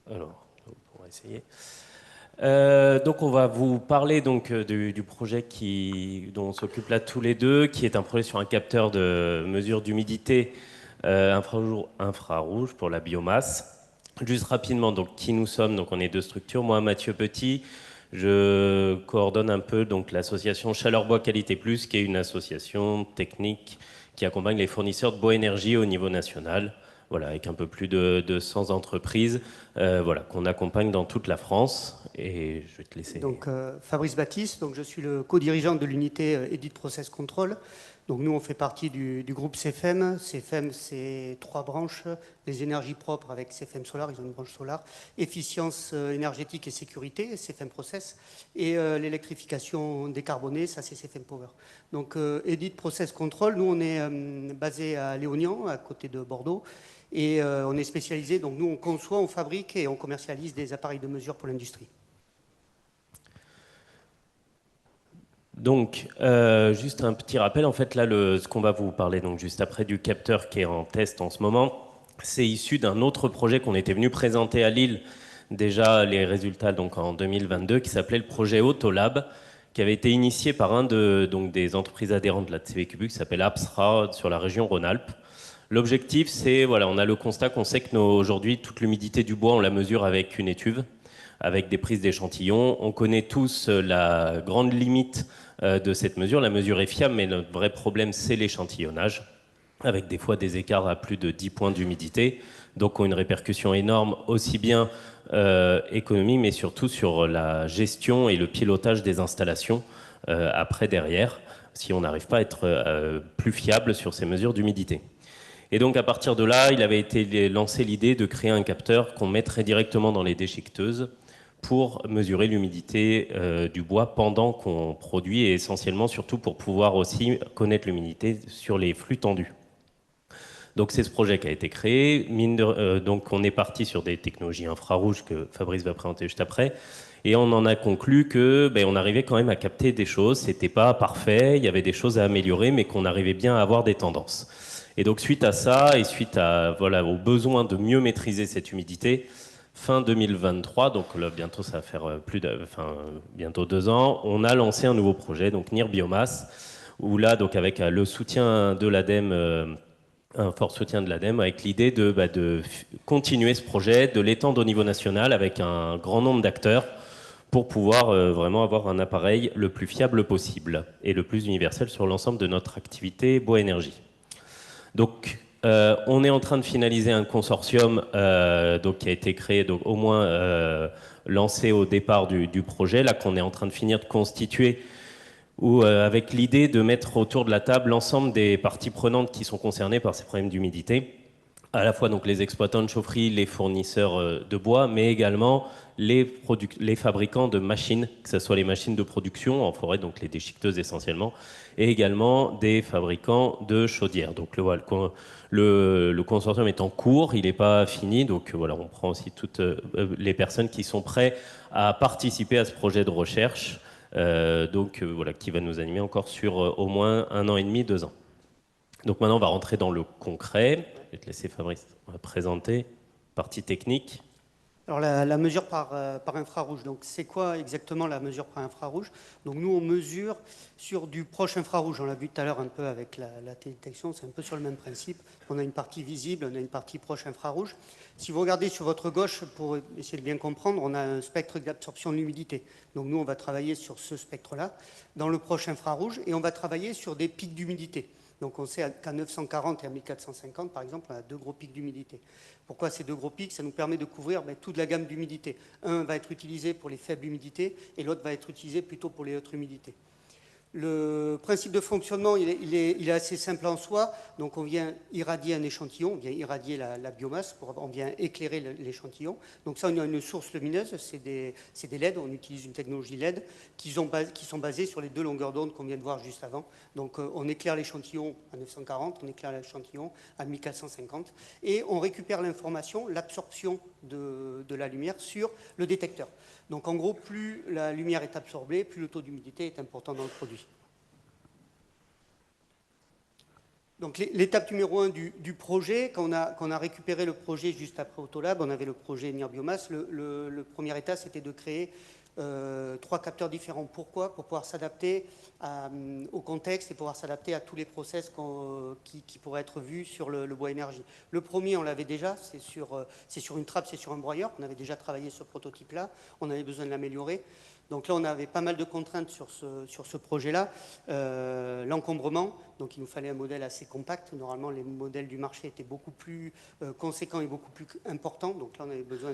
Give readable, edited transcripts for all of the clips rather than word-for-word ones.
Alors, on va essayer. Donc on va vous parler donc du projet dont on s'occupe là tous les deux, qui est un projet sur un capteur de mesure d'humidité infrarouge pour la biomasse. Juste rapidement, donc qui nous sommes? Donc on est deux structures. Moi, Mathieu Petit, je coordonne un peu donc l'association Chaleur Bois Qualité Plus, qui est une association technique qui accompagne les fournisseurs de bois énergie au niveau national. Voilà, avec un peu plus de 100 entreprises, voilà, qu'on accompagne dans toute la France. Et je vais te laisser. Donc, Fabrice Baptiste, donc je suis le co-dirigeant de l'unité Edit Process Control. Donc nous, on fait partie du groupe CFM. CFM, c'est 3 branches, les énergies propres avec CFM Solar, ils ont une branche solar, efficience énergétique et sécurité, CFM Process, et l'électrification décarbonée, ça c'est CFM Power. Donc Edit Process Control, nous on est basé à Léognan, à côté de Bordeaux, et on est spécialisé, donc nous on conçoit, on fabrique et on commercialise des appareils de mesure pour l'industrie. Donc, juste un petit rappel, en fait, là, ce qu'on va vous parler donc juste après du capteur qui est en test en ce moment, c'est issu d'un autre projet qu'on était venu présenter à Lille, déjà les résultats donc en 2022, qui s'appelait le projet Autolab, qui avait été initié par donc, des entreprises adhérentes de la TVQB, qui s'appelle Apsra, sur la région Rhône-Alpes. L'objectif, c'est, voilà, on a le constat qu'on sait que aujourd'hui, toute l'humidité du bois, on la mesure avec une étuve, avec des prises d'échantillons. On connaît tous la grande limite de cette mesure. La mesure est fiable, mais le vrai problème, c'est l'échantillonnage, avec des fois des écarts à plus de 10 points d'humidité, donc ont une répercussion énorme, aussi bien économique, mais surtout sur la gestion et le pilotage des installations après, derrière, si on n'arrive pas à être plus fiable sur ces mesures d'humidité. Et donc à partir de là, il avait été lancé l'idée de créer un capteur qu'on mettrait directement dans les déchiqueteuses pour mesurer l'humidité du bois pendant qu'on produit, et essentiellement surtout pour pouvoir aussi connaître l'humidité sur les flux tendus. Donc c'est ce projet qui a été créé. Donc on est parti sur des technologies infrarouges que Fabrice va présenter juste après. Et on en a conclu que on arrivait quand même à capter des choses. C'était pas parfait, il y avait des choses à améliorer, mais qu'on arrivait bien à avoir des tendances. Et donc suite à ça, et suite à, voilà, au besoin de mieux maîtriser cette humidité, fin 2023, donc là, bientôt ça va faire bientôt 2 ans, on a lancé un nouveau projet, donc NIR Biomasse, où là, donc avec le soutien de l'ADEME, un fort soutien de l'ADEME, avec l'idée de continuer ce projet, de l'étendre au niveau national avec un grand nombre d'acteurs pour pouvoir vraiment avoir un appareil le plus fiable possible et le plus universel sur l'ensemble de notre activité bois énergie. Donc, on est en train de finaliser un consortium donc, qui a été créé, donc, au moins lancé au départ du projet, là qu'on est en train de finir de constituer, avec l'idée de mettre autour de la table l'ensemble des parties prenantes qui sont concernées par ces problèmes d'humidité, à la fois donc les exploitants de chaufferie, les fournisseurs de bois, mais également les fabricants de machines, que ce soit les machines de production en forêt, donc les déchiqueteuses essentiellement, et également des fabricants de chaudières. Donc le consortium est en cours, il n'est pas fini, donc voilà, on prend aussi toutes les personnes qui sont prêtes à participer à ce projet de recherche, voilà, qui va nous animer encore sur au moins 1 an et demi, 2 ans. Donc maintenant, on va rentrer dans le concret. Je vais te laisser, Fabrice, présenter. Partie technique. Alors la mesure par infrarouge, donc c'est quoi exactement la mesure par infrarouge? Donc nous on mesure sur du proche infrarouge, on l'a vu tout à l'heure un peu avec la télédétection, c'est un peu sur le même principe. On a une partie visible, on a une partie proche infrarouge. Si vous regardez sur votre gauche, pour essayer de bien comprendre, on a un spectre d'absorption de l'humidité. Donc nous on va travailler sur ce spectre-là, dans le proche infrarouge, et on va travailler sur des pics d'humidité. Donc on sait qu'à 940 et à 1450, par exemple, on a 2 gros pics d'humidité. Pourquoi ces 2 gros pics? Ça nous permet de couvrir toute la gamme d'humidité. Un va être utilisé pour les faibles humidités et l'autre va être utilisé plutôt pour les hautes humidités. Le principe de fonctionnement, il est assez simple en soi. Donc on vient irradier un échantillon, on vient irradier la biomasse, on vient éclairer l'échantillon. Donc ça, on a une source lumineuse, c'est des LED, on utilise une technologie LED qui sont basées sur les 2 longueurs d'onde qu'on vient de voir juste avant. Donc on éclaire l'échantillon à 940, on éclaire l'échantillon à 1450 et on récupère l'information, l'absorption de la lumière sur le détecteur. Donc en gros, plus la lumière est absorbée, plus le taux d'humidité est important dans le produit. Donc l'étape numéro 1 du projet, quand on a récupéré le projet juste après Autolab, on avait le projet NIR Biomasse, le premier état c'était de créer 3 capteurs différents. Pourquoi? Pour pouvoir s'adapter au contexte et pouvoir s'adapter à tous les process qui pourraient être vus sur le bois énergie. Le premier, on l'avait déjà, c'est sur une trappe, c'est sur un broyeur. On avait déjà travaillé ce prototype-là, on avait besoin de l'améliorer. Donc là, on avait pas mal de contraintes sur ce projet-là. L'encombrement, donc il nous fallait un modèle assez compact. Normalement, les modèles du marché étaient beaucoup plus conséquents et beaucoup plus importants. Donc là, on avait besoin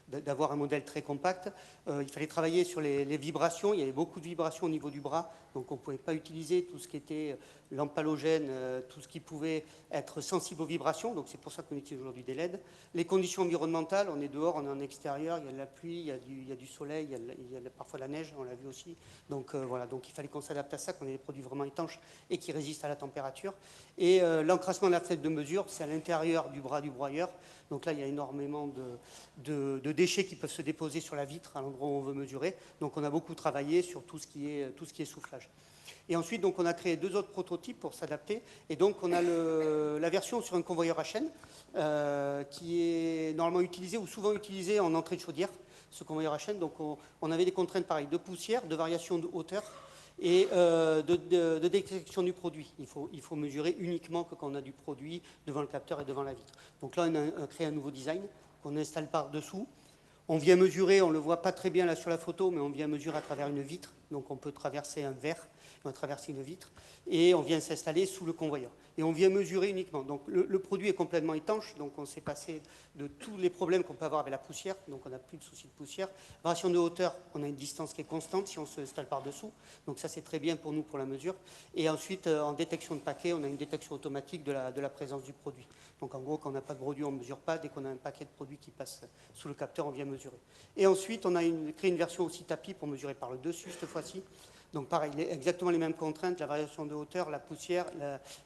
d'avoir un modèle très compact. Il fallait travailler sur les vibrations. Il y avait beaucoup de vibrations au niveau du bras. Donc on ne pouvait pas utiliser tout ce qui était lampe halogène, tout ce qui pouvait être sensible aux vibrations. Donc c'est pour ça qu'on utilise aujourd'hui des LED. Les conditions environnementales, on est dehors, on est en extérieur, il y a de la pluie, il y a du soleil, il y a parfois la neige, on l'a vu aussi. Donc voilà, donc il fallait qu'on s'adapte à ça, qu'on ait des produits vraiment étanches et qui résistent à la température. Et l'encrassement de la fenêtre de mesure, c'est à l'intérieur du bras du broyeur. Donc là, il y a énormément de déchets qui peuvent se déposer sur la vitre à l'endroit où on veut mesurer. Donc on a beaucoup travaillé sur tout ce qui est soufflage. Et ensuite, donc, on a créé 2 autres prototypes pour s'adapter. Et donc, on a la version sur un convoyeur à chaîne qui est normalement utilisé ou souvent utilisé en entrée de chaudière, ce convoyeur à chaîne. Donc, on avait des contraintes pareilles de poussière, de variation de hauteur et de détection du produit. Il faut mesurer uniquement que quand on a du produit devant le capteur et devant la vitre. Donc là, on a créé un nouveau design qu'on installe par-dessous. On vient mesurer, on ne le voit pas très bien là sur la photo, mais on vient mesurer à travers une vitre. Donc on peut traverser un verre, on va traverser une vitre, et on vient s'installer sous le convoyeur. Et on vient mesurer uniquement. Donc le produit est complètement étanche, donc on s'est passé de tous les problèmes qu'on peut avoir avec la poussière, donc on n'a plus de souci de poussière. Variation de hauteur, on a une distance qui est constante si on s'installe par-dessous, donc ça c'est très bien pour nous pour la mesure. Et ensuite, en détection de paquet, on a une détection automatique de la présence du produit. Donc en gros, quand on n'a pas de produit, on ne mesure pas. Dès qu'on a un paquet de produits qui passe sous le capteur, on vient mesurer. Et ensuite, on a créé une version aussi tapis pour mesurer par le dessus cette fois-ci. Donc pareil, exactement les mêmes contraintes, la variation de hauteur, la poussière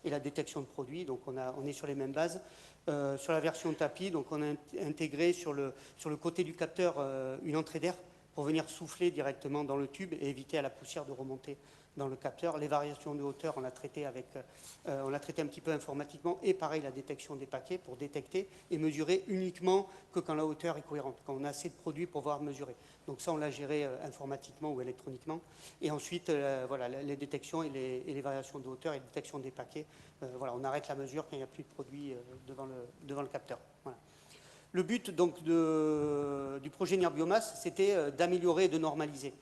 et la détection de produits. Donc on est sur les mêmes bases. Sur la version tapis, donc on a intégré sur le côté du capteur une entrée d'air pour venir souffler directement dans le tube et éviter à la poussière de remonter dans le capteur. Les variations de hauteur, on l'a traité un petit peu informatiquement, et pareil, la détection des paquets pour détecter et mesurer uniquement que quand la hauteur est cohérente, quand on a assez de produits pour pouvoir mesurer. Donc ça, on l'a géré informatiquement ou électroniquement. Et ensuite, voilà, les détections et les variations de hauteur et les détections des paquets. Voilà, on arrête la mesure quand il n'y a plus de produits devant le capteur. Voilà. Le but donc, du projet NIR Biomasse, c'était d'améliorer et de normaliser.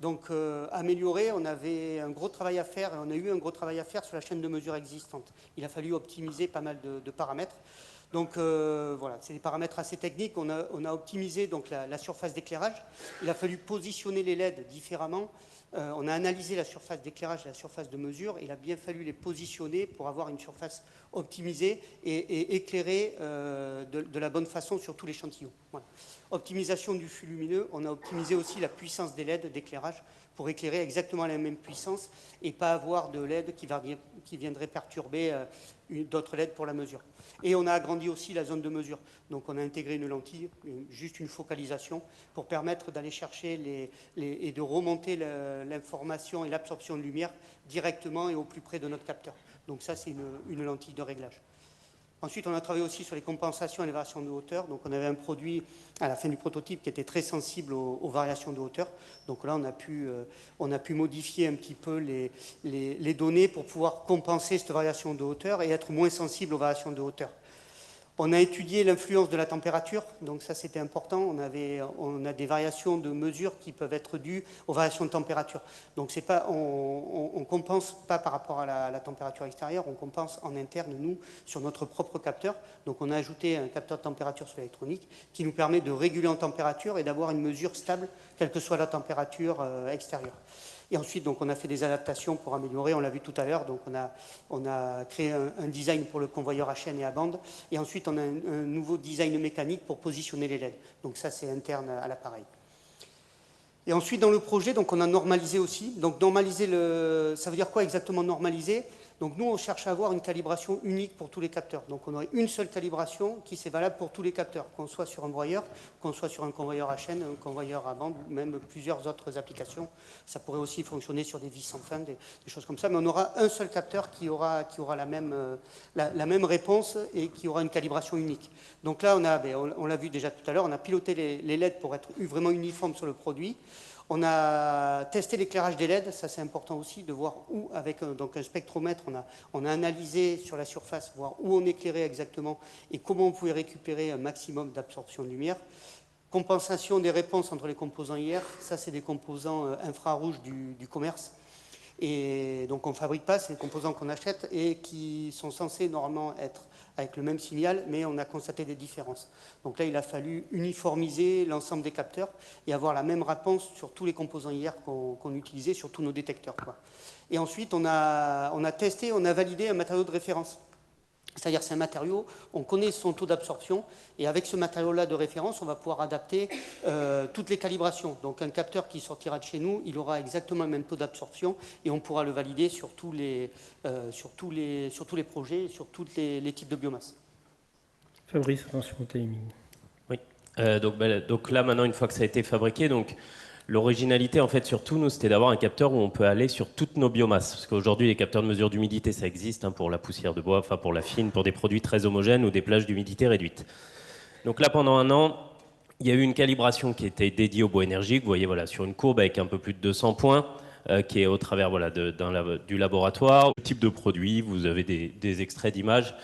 Donc, améliorer, on avait un gros travail à faire, et on a eu un gros travail à faire sur la chaîne de mesure existante. Il a fallu optimiser pas mal de paramètres. Donc, voilà, c'est des paramètres assez techniques. On a optimisé donc, la surface d'éclairage. Il a fallu positionner les LED différemment. On a analysé la surface d'éclairage et la surface de mesure. Il a bien fallu les positionner pour avoir une surface optimisée et éclairée de la bonne façon sur tout l'échantillon. Voilà. Optimisation du flux lumineux. On a optimisé aussi la puissance des LED d'éclairage pour éclairer exactement à la même puissance et pas avoir de LED qui viendraient perturber d'autres LED pour la mesure. Et on a agrandi aussi la zone de mesure. Donc on a intégré une lentille, juste une focalisation, pour permettre d'aller chercher et de remonter l'information et l'absorption de lumière directement et au plus près de notre capteur. Donc ça, c'est une lentille de réglage. Ensuite, on a travaillé aussi sur les compensations et les variations de hauteur. Donc, on avait un produit à la fin du prototype qui était très sensible aux variations de hauteur. Donc là, on a pu modifier un petit peu les données pour pouvoir compenser cette variation de hauteur et être moins sensible aux variations de hauteur. On a étudié l'influence de la température, donc ça c'était important. On a des variations de mesure qui peuvent être dues aux variations de température. Donc c'est pas, on ne compense pas par rapport à la température extérieure, on compense en interne, nous, sur notre propre capteur. Donc on a ajouté un capteur de température sur l'électronique qui nous permet de réguler en température et d'avoir une mesure stable, quelle que soit la température extérieure. Et ensuite, donc, on a fait des adaptations pour améliorer, on l'a vu tout à l'heure, donc on a créé un design pour le convoyeur à chaîne et à bande, et ensuite on a un nouveau design mécanique pour positionner les LED. Donc ça, c'est interne à l'appareil. Et ensuite, dans le projet, donc, on a normalisé aussi. Donc normaliser, ça veut dire quoi exactement normaliser? Donc nous, on cherche à avoir une calibration unique pour tous les capteurs. Donc on aurait une seule calibration qui c'est valable pour tous les capteurs, qu'on soit sur un broyeur, qu'on soit sur un convoyeur à chaîne, un convoyeur à bande, ou même plusieurs autres applications. Ça pourrait aussi fonctionner sur des vis sans fin, des choses comme ça. Mais on aura un seul capteur qui aura la même réponse et qui aura une calibration unique. Donc là, on l'a vu déjà tout à l'heure, on a piloté les LED pour être vraiment uniforme sur le produit. On a testé l'éclairage des LED, ça c'est important aussi de voir où, avec un spectromètre, on a analysé sur la surface, voir où on éclairait exactement et comment on pouvait récupérer un maximum d'absorption de lumière. Compensation des réponses entre les composants IR, ça c'est des composants infrarouges du commerce. Et donc on ne fabrique pas, c'est des composants qu'on achète et qui sont censés normalement être avec le même signal, mais on a constaté des différences. Donc là, il a fallu uniformiser l'ensemble des capteurs et avoir la même réponse sur tous les composants IR qu'on utilisait, sur tous nos détecteurs, quoi. Et ensuite, on a testé, on a validé un matériau de référence. C'est-à-dire c'est un matériau, on connaît son taux d'absorption, et avec ce matériau-là de référence, on va pouvoir adapter toutes les calibrations. Donc un capteur qui sortira de chez nous, il aura exactement le même taux d'absorption, et on pourra le valider sur tous les projets, sur tous les types de biomasse. Fabrice, attention au timing. Oui. Donc là, maintenant, une fois que ça a été fabriqué, donc l'originalité, en fait, surtout, nous, c'était d'avoir un capteur où on peut aller sur toutes nos biomasses. Parce qu'aujourd'hui, les capteurs de mesure d'humidité, ça existe hein, pour la poussière de bois, enfin pour la fine, pour des produits très homogènes ou des plages d'humidité réduites. Donc là, pendant un an, il y a eu une calibration qui était dédiée au bois énergie. Vous voyez, voilà, sur une courbe avec un peu plus de 200 points, qui est au travers voilà, du laboratoire. Le type de produit, vous avez des extraits d'images.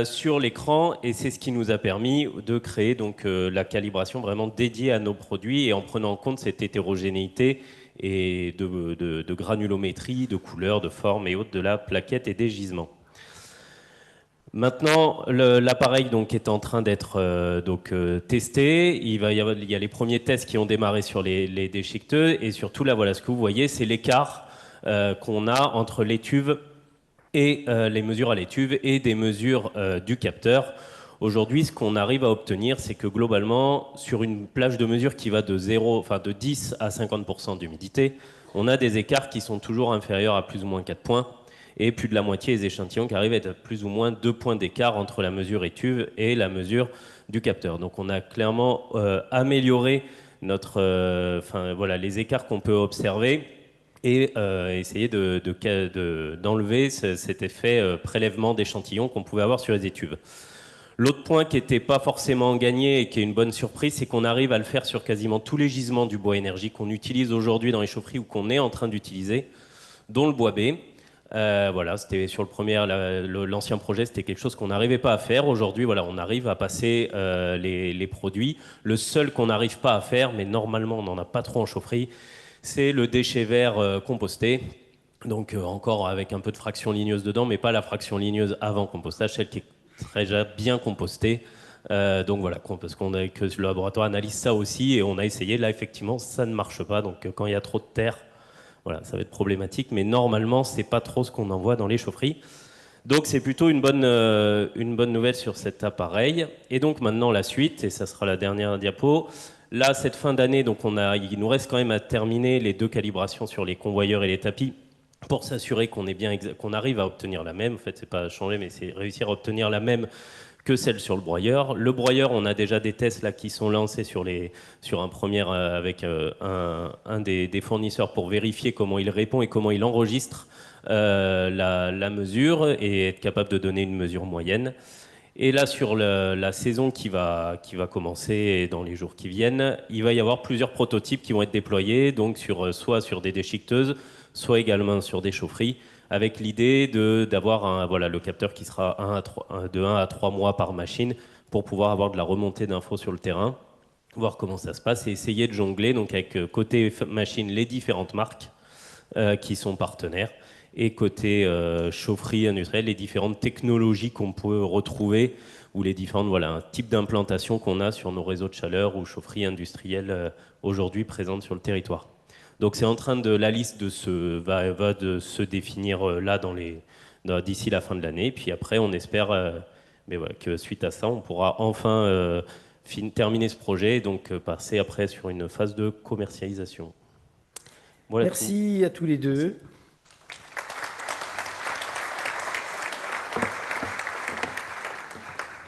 Sur l'écran, et c'est ce qui nous a permis de créer donc la calibration vraiment dédiée à nos produits et en prenant en compte cette hétérogénéité et de granulométrie, de couleurs, de formes et autres de la plaquette et des gisements. Maintenant, l'appareil donc est en train d'être testé. Il y a les premiers tests qui ont démarré sur les déchiqueteux et surtout là voilà ce que vous voyez, c'est l'écart qu'on a entre l'étuve et les mesures à l'étuve et des mesures du capteur. Aujourd'hui, ce qu'on arrive à obtenir, c'est que globalement, sur une plage de mesure qui va de 10 à 50% d'humidité, on a des écarts qui sont toujours inférieurs à plus ou moins 4 points, et plus de la moitié des échantillons qui arrivent à être à plus ou moins 2 points d'écart entre la mesure étuve et la mesure du capteur. Donc on a clairement amélioré les écarts qu'on peut observer et essayer d'enlever cet effet prélèvement d'échantillons qu'on pouvait avoir sur les étuves. L'autre point qui n'était pas forcément gagné et qui est une bonne surprise, c'est qu'on arrive à le faire sur quasiment tous les gisements du bois énergie qu'on utilise aujourd'hui dans les chaufferies ou qu'on est en train d'utiliser, dont le bois B. Voilà, c'était sur l'ancien projet, c'était quelque chose qu'on n'arrivait pas à faire. Aujourd'hui, voilà, on arrive à passer les produits. Le seul qu'on n'arrive pas à faire, mais normalement on n'en a pas trop en chaufferie, c'est le déchet vert composté. Donc encore avec un peu de fraction ligneuse dedans, mais pas la fraction ligneuse avant compostage, celle qui est très bien compostée. Donc voilà, parce que le laboratoire analyse ça aussi et on a essayé. Là, effectivement, ça ne marche pas. Donc quand il y a trop de terre, voilà, ça va être problématique. Mais normalement, c'est pas trop ce qu'on envoie dans les chaufferies. Donc c'est plutôt une bonne nouvelle sur cet appareil. Et donc maintenant la suite, et ça sera la dernière diapo. Là, cette fin d'année, donc il nous reste quand même à terminer les 2 calibrations sur les convoyeurs et les tapis pour s'assurer qu'on arrive à obtenir la même. En fait, c'est pas changer, mais c'est réussir à obtenir la même que celle sur le broyeur. Le broyeur, on a déjà des tests là qui sont lancés sur un premier avec un des fournisseurs pour vérifier comment il répond et comment il enregistre la mesure et être capable de donner une mesure moyenne. Et là, sur la saison qui va commencer dans les jours qui viennent, il va y avoir plusieurs prototypes qui vont être déployés, donc soit sur des déchiqueteuses, soit également sur des chaufferies, avec l'idée d'avoir le capteur qui sera de 1 à 3 mois par machine pour pouvoir avoir de la remontée d'infos sur le terrain, voir comment ça se passe et essayer de jongler donc avec côté machine les différentes marques qui sont partenaires et côté chaufferie industrielle, les différentes technologies qu'on peut retrouver ou les différentes types d'implantations qu'on a sur nos réseaux de chaleur ou chaufferies industrielles aujourd'hui présentes sur le territoire. Donc c'est en train la liste va de se définir là d'ici la fin de l'année. Puis après, on espère que suite à ça, on pourra enfin terminer ce projet et donc passer après sur une phase de commercialisation. Voilà. Merci à tous les deux.